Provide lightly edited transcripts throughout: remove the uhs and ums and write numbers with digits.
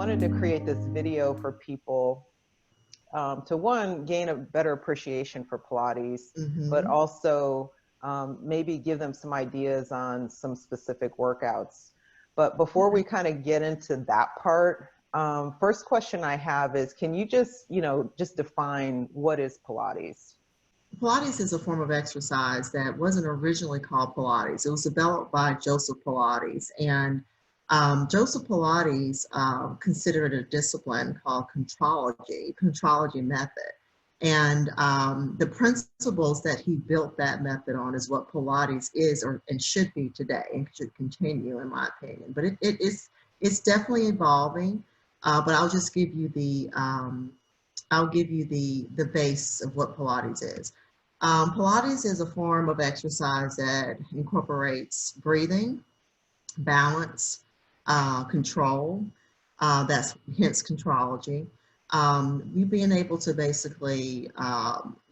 wanted to create this video for people to one, gain a better appreciation for Pilates, but also maybe give them some ideas on some specific workouts. But before we kind of get into that part, first question I have is, can you just define what is Pilates? Pilates is a form of exercise that wasn't originally called Pilates. It was developed by Joseph Pilates, and Joseph Pilates considered a discipline called contrology method. And the principles that he built that method on is what Pilates is and should be today, and should continue, in my opinion. But it's definitely evolving. But I'll just give you the the base of what Pilates is. Pilates is a form of exercise that incorporates breathing, balance, control. That's hence contrology. You being able to basically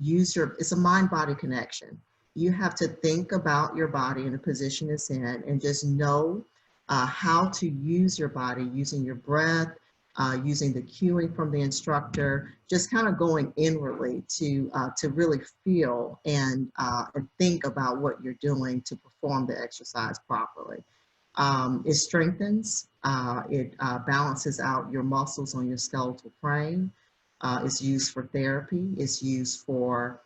it's a mind-body connection. You have to think about your body in the position it's in and just know how to use your body using your breath, using the cueing from the instructor, just kind of going inwardly to really feel and think about what you're doing to perform the exercise properly. It strengthens, it balances out your muscles on your skeletal frame. It's used for therapy. It's used for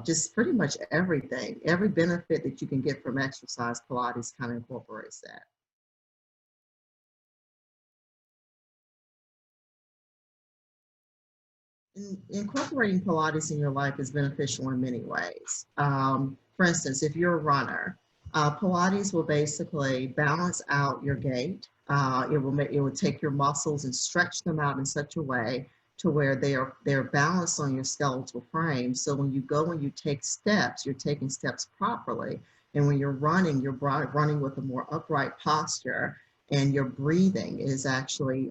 just pretty much everything. Every benefit that you can get from exercise, Pilates kind of incorporates that. Incorporating Pilates in your life is beneficial in many ways. For instance, if you're a runner, Pilates will basically balance out your gait. It will take your muscles and stretch them out in such a way to where they're balanced on your skeletal frame. So when you go and you take steps, you're taking steps properly. And when you're running running with a more upright posture, and your breathing is actually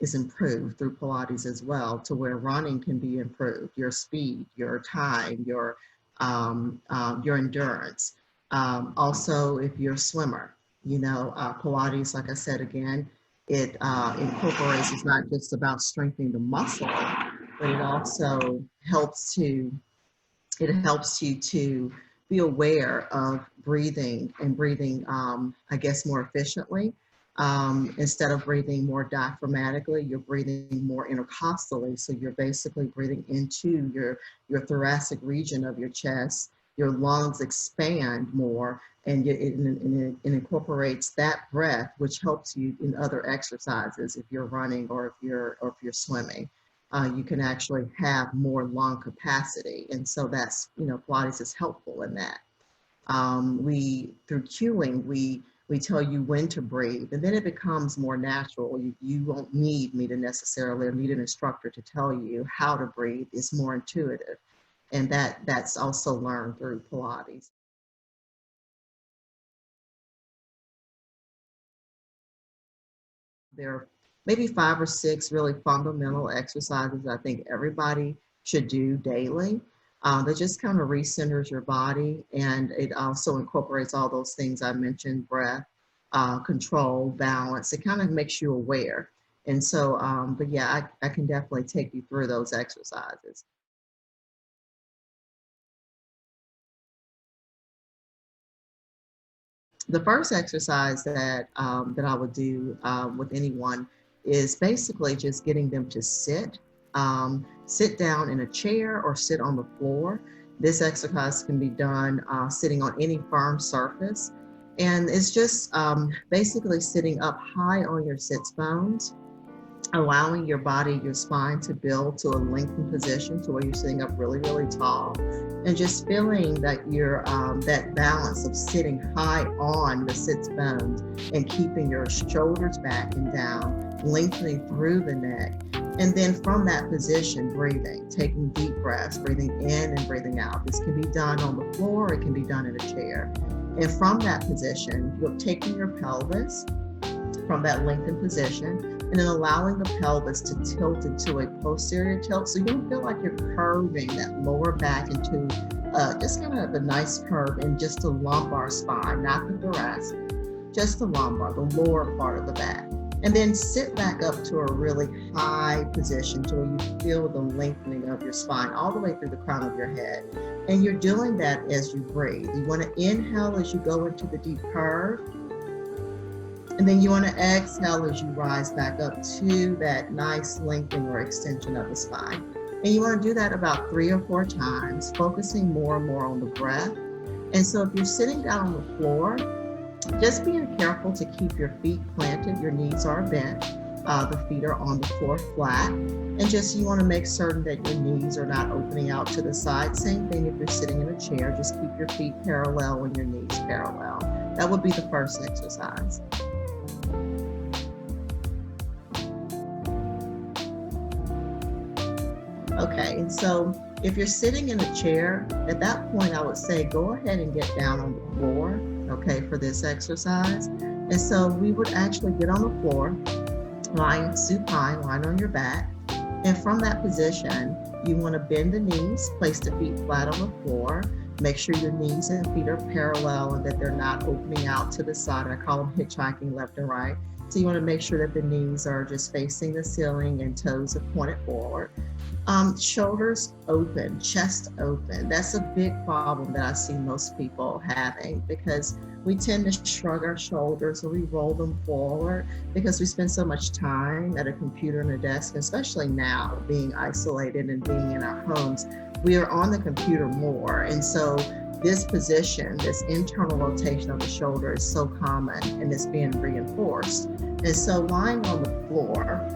is improved through Pilates as well, to where running can be improved, your speed, your time, your endurance. Also, if you're a swimmer, Pilates, like I said again, it incorporates, it's not just about strengthening the muscle, but it also helps you to be aware of breathing and breathing, I guess, more efficiently. Instead of breathing more diaphragmatically, you're breathing more intercostally. So you're basically breathing into your thoracic region of your chest. Your lungs expand more, and it incorporates that breath, which helps you in other exercises. If you're running or if you're swimming, you can actually have more lung capacity, and so that's Pilates is helpful in that. Through cueing, we tell you when to breathe, and then it becomes more natural. You won't need me to necessarily, or need an instructor to tell you how to breathe. It's more intuitive. And that's also learned through Pilates. There are maybe 5 or 6 really fundamental exercises I think everybody should do daily. That just kind of recenters your body, and it also incorporates all those things I mentioned: breath, control, balance. It kind of makes you aware. And so, but yeah, I can definitely take you through those exercises. The first exercise that I would do with anyone is basically just getting them to sit down in a chair or sit on the floor. This exercise can be done sitting on any firm surface, and it's just basically sitting up high on your sits bones, allowing your body, your spine to build to a lengthened position to where you're sitting up really, really tall, and just feeling that you're that balance of sitting high on the sits bones and keeping your shoulders back and down, lengthening through the neck. And then from that position, breathing, taking deep breaths, breathing in and breathing out. This can be done on the floor, it can be done in a chair. And from that position, you're taking your pelvis from that lengthened position, and then allowing the pelvis to tilt into a posterior tilt. So you don't feel like you're curving that lower back into just kind of a nice curve in just the lumbar spine, not the thoracic, just the lumbar, the lower part of the back. And then sit back up to a really high position to where you feel the lengthening of your spine all the way through the crown of your head. And you're doing that as you breathe. You want to inhale as you go into the deep curve. And then you want to exhale as you rise back up to that nice lengthening or extension of the spine. And you want to do that about 3 or 4 times, focusing more and more on the breath. And so if you're sitting down on the floor, just being careful to keep your feet planted, your knees are bent, the feet are on the floor flat, and just you want to make certain that your knees are not opening out to the side. Same thing if you're sitting in a chair, just keep your feet parallel and your knees parallel. That would be the first exercise. Okay, and so if you're sitting in a chair, at that point I would say go ahead and get down on the floor, okay, for this exercise. And so we would actually get on the floor, lying supine, lying on your back. And from that position, you want to bend the knees, place the feet flat on the floor, make sure your knees and feet are parallel and that they're not opening out to the side. I call them hitchhiking left and right. So you want to make sure that the knees are just facing the ceiling and toes are pointed forward. Shoulders open, chest open. That's a big problem that I see most people having, because we tend to shrug our shoulders or we roll them forward because we spend so much time at a computer and a desk, especially now being isolated and being in our homes. We are on the computer more. And so this position, this internal rotation of the shoulder is so common and it's being reinforced. And so lying on the floor,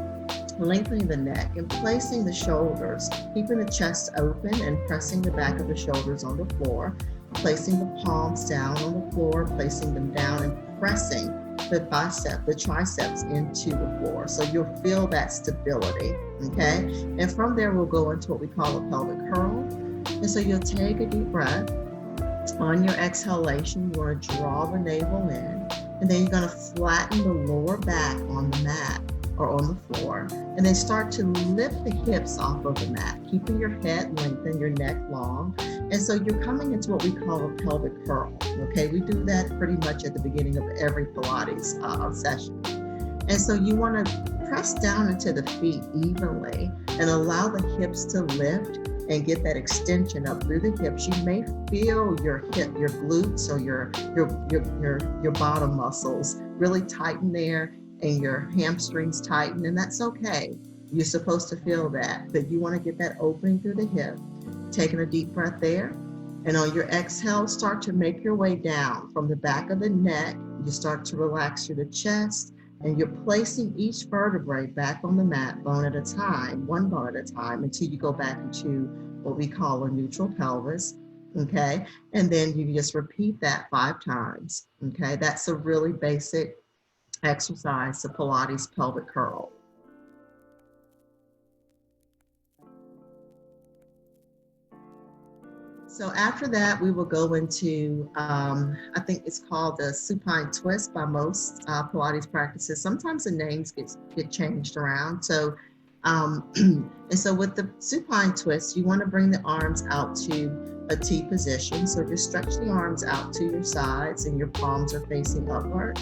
lengthening the neck and placing the shoulders, keeping the chest open and pressing the back of the shoulders on the floor, placing the palms down on the floor, placing them down and pressing the triceps into the floor. So you'll feel that stability, okay? And from there, we'll go into what we call a pelvic curl. And so you'll take a deep breath. On your exhalation, you want to draw the navel in, and then you're going to flatten the lower back on the mat or on the floor, and then start to lift the hips off of the mat, keeping your head lengthened, your neck long. And so you're coming into what we call a pelvic curl, okay? We do that pretty much at the beginning of every Pilates session. And so you want to press down into the feet evenly and allow the hips to lift and get that extension up through the hips. You may feel your hip, your glutes or your bottom muscles really tighten there, and your hamstrings tighten, and that's okay. You're supposed to feel that, but you want to get that opening through the hip. Taking a deep breath there, and on your exhale, start to make your way down from the back of the neck. You start to relax through the chest, and you're placing each vertebrae back on the mat, bone at a time, one bone at a time, until you go back into what we call a neutral pelvis, okay? And then you just repeat that 5 times, okay? That's a really basic exercise, the Pilates pelvic curl. So after that, we will go into, I think it's called the supine twist by most Pilates practices. Sometimes the names get changed around. So, and so with the supine twist, you want to bring the arms out to a T position. So just stretch the arms out to your sides and your palms are facing upward.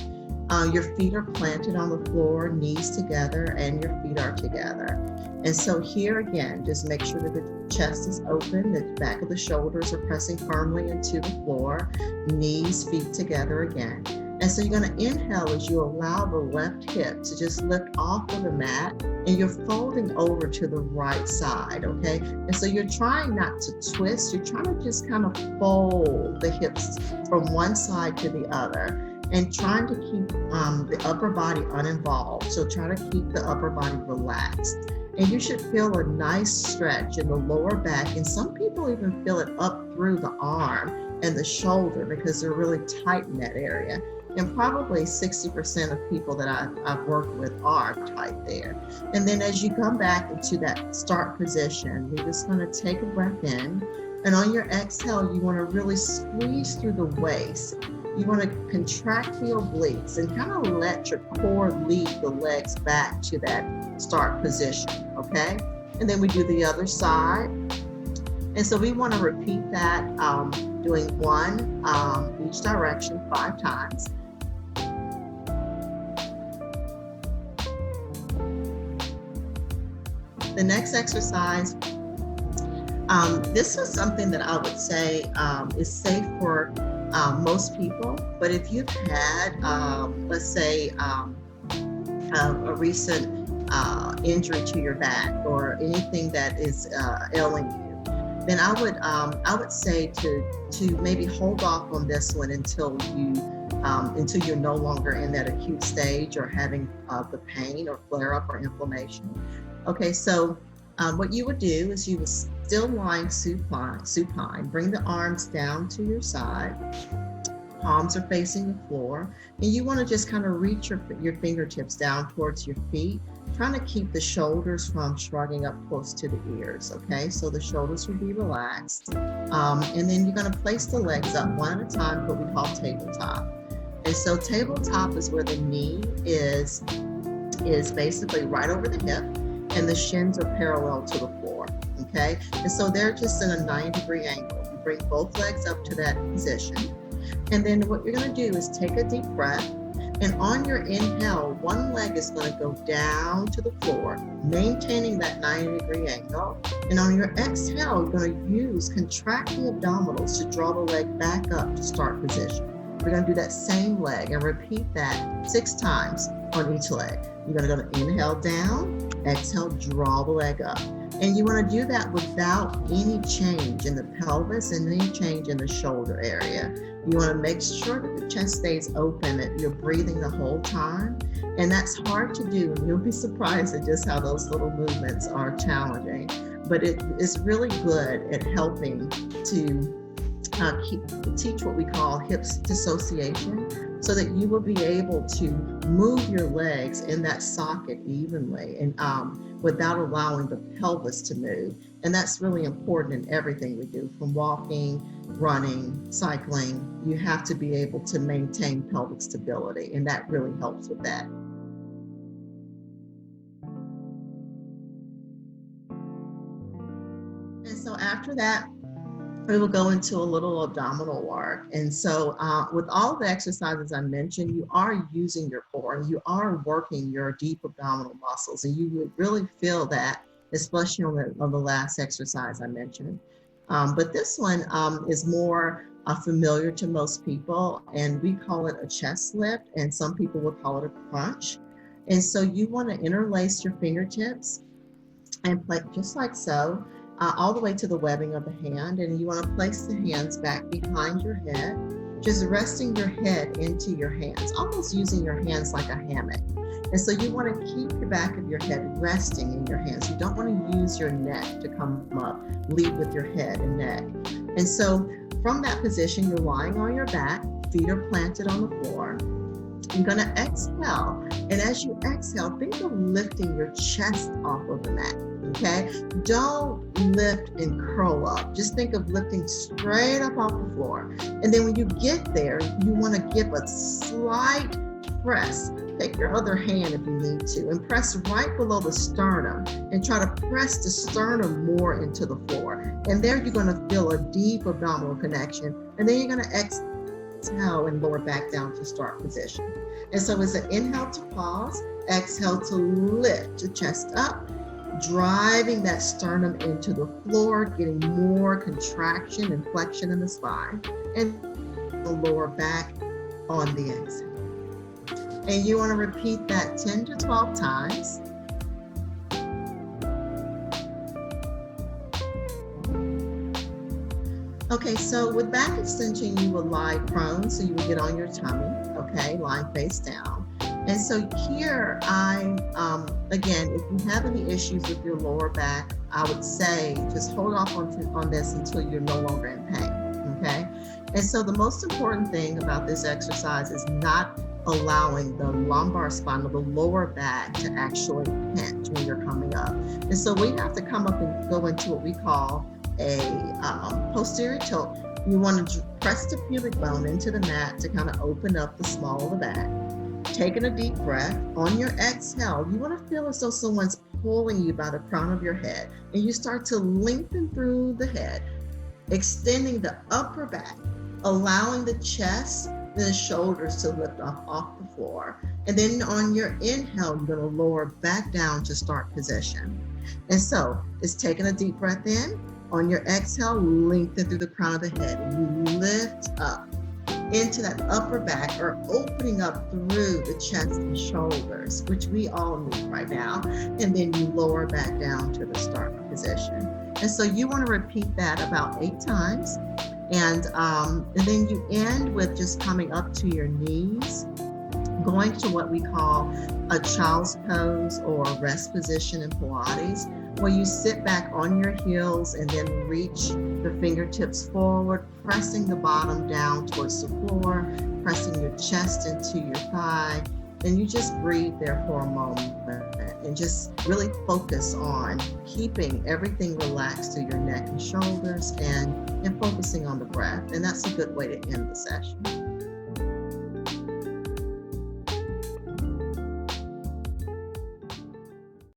Your feet are planted on the floor, knees together, and your feet are together. And so here again, just make sure that the chest is open, the back of the shoulders are pressing firmly into the floor, knees, feet together again. And so you're going to inhale as you allow the left hip to just lift off of the mat, and you're folding over to the right side, okay? And so you're trying not to twist, you're trying to just kind of fold the hips from one side to the other, and trying to keep the upper body uninvolved. So try to keep the upper body relaxed. And you should feel a nice stretch in the lower back. And some people even feel it up through the arm and the shoulder because they're really tight in that area. And probably 60% of people that I've worked with are tight there. And then as you come back into that start position, you're just gonna take a breath in. And on your exhale, you wanna really squeeze through the waist. You want to contract the obliques and kind of let your core lead the legs back to that start position, okay? And then we do the other side. And so we want to repeat that, doing one each direction 5 times. The next exercise, this is something that I would say is safe for most people, but if you've had, let's say, a recent injury to your back or anything that is ailing you, then I would say to maybe hold off on this one until you're no longer in that acute stage or having the pain or flare up or inflammation. Okay, so what you would do is you would still lying supine, bring the arms down to your side, palms are facing the floor, and you want to just kind of reach your fingertips down towards your feet, trying to keep the shoulders from shrugging up close to the ears, okay? So the shoulders will be relaxed. And then you're going to place the legs up one at a time, what we call tabletop. And so tabletop is where the knee is basically right over the hip, and the shins are parallel to the floor, okay? And so they're just in a 90-degree angle. You bring both legs up to that position. And then what you're going to do is take a deep breath, and on your inhale, one leg is going to go down to the floor, maintaining that 90-degree angle. And on your exhale, you're going to contract the abdominals to draw the leg back up to start position. We're going to do that same leg and repeat that 6 times on each leg. You're going to inhale down, exhale, draw the leg up. And you want to do that without any change in the pelvis and any change in the shoulder area. You want to make sure that the chest stays open, that you're breathing the whole time. And that's hard to do. You'll be surprised at just how those little movements are challenging. But it is really good at helping to teach what we call hip dissociation, so that you will be able to move your legs in that socket evenly and without allowing the pelvis to move. And that's really important in everything we do, from walking, running, cycling. You have to be able to maintain pelvic stability, and that really helps with that. And so after that, we will go into a little abdominal work. And so with all the exercises I mentioned, you are using your core and you are working your deep abdominal muscles, and you would really feel that, especially on the last exercise I mentioned. But this one is more familiar to most people, and we call it a chest lift, and some people would call it a crunch. And so you want to interlace your fingertips and play just like so, all the way to the webbing of the hand, and you want to place the hands back behind your head, just resting your head into your hands, almost using your hands like a hammock. And so you want to keep the back of your head resting in your hands. You don't want to use your neck to come up, lead with your head and neck. And so from that position, you're lying on your back, feet are planted on the floor. You're going to exhale, and as you exhale, think of lifting your chest off of the mat. Okay, don't lift and curl up. Just think of lifting straight up off the floor. And then when you get there, you want to give a slight press. Take your other hand if you need to and press right below the sternum and try to press the sternum more into the floor. And there you're going to feel a deep abdominal connection. And then you're going to exhale and lower back down to start position. And so it's an inhale to pause, exhale to lift the chest up, driving that sternum into the floor, getting more contraction and flexion in the spine, and the lower back on the exhale. And you want to repeat that 10 to 12 times. Okay, so with back extension, you will lie prone, so you will get on your tummy, okay, lying face down. And so here again, if you have any issues with your lower back, I would say just hold off on this until you're no longer in pain, okay? And so the most important thing about this exercise is not allowing the lumbar spine or the lower back to actually pinch when you're coming up. And so we have to come up and go into what we call a posterior tilt. You want to press the pubic bone into the mat to kind of open up the small of the back. Taking a deep breath. On your exhale, you want to feel as though someone's pulling you by the crown of your head, and you start to lengthen through the head, extending the upper back, allowing the chest and the shoulders to lift off the floor. And then on your inhale, you're going to lower back down to start position. And so it's taking a deep breath in. On your exhale, lengthen through the crown of the head. And you lift up into that upper back, or opening up through the chest and shoulders, which we all need right now. And then you lower back down to the starting position. And so you want to repeat that about 8 times. And then you end with just coming up to your knees, going to what we call a child's pose or rest position in Pilates, where you sit back on your heels and then reach the fingertips forward, pressing the bottom down towards the floor, pressing your chest into your thigh, and you just breathe there for a moment and just really focus on keeping everything relaxed through your neck and shoulders, and focusing on the breath. And that's a good way to end the session.